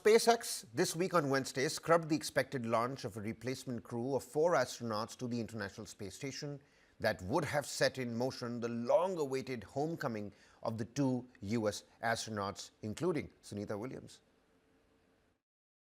SpaceX this week on Wednesday scrubbed the expected launch of a replacement crew of 4 astronauts to the International Space Station that would have set in motion the long-awaited homecoming of the 2 U.S. astronauts, including Sunita Williams.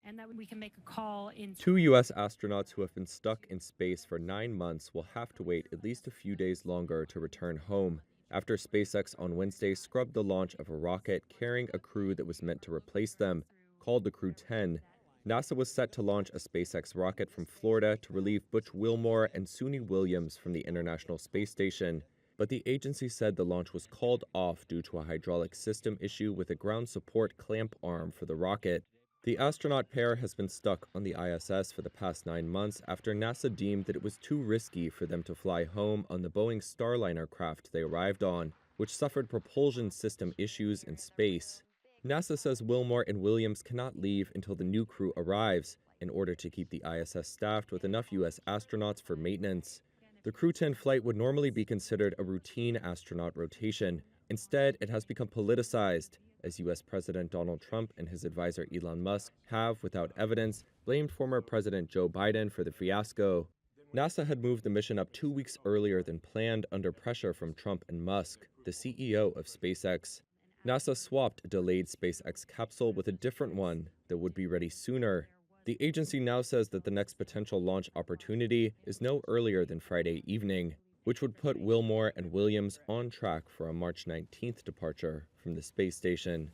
And that we can make a call in. 2 U.S. astronauts who have been stuck in space for 9 months will have to wait at least a few days longer to return home after SpaceX on Wednesday scrubbed the launch of a rocket carrying a crew that was meant to replace them, called the Crew-10. NASA was set to launch a SpaceX rocket from Florida to relieve Butch Wilmore and Suni Williams from the International Space Station, but the agency said the launch was called off due to a hydraulic system issue with a ground support clamp arm for the rocket. The astronaut pair has been stuck on the ISS for the past 9 months after NASA deemed that it was too risky for them to fly home on the Boeing Starliner craft they arrived on, which suffered propulsion system issues in space. NASA says Wilmore and Williams cannot leave until the new crew arrives in order to keep the ISS staffed with enough U.S. astronauts for maintenance. The Crew-10 flight would normally be considered a routine astronaut rotation. Instead, it has become politicized, as U.S. President Donald Trump and his advisor Elon Musk have, without evidence, blamed former President Joe Biden for the fiasco. NASA had moved the mission up 2 weeks earlier than planned under pressure from Trump and Musk, the CEO of SpaceX. NASA swapped a delayed SpaceX capsule with a different one that would be ready sooner. The agency now says that the next potential launch opportunity is no earlier than Friday evening, which would put Wilmore and Williams on track for a March 19th departure from the space station.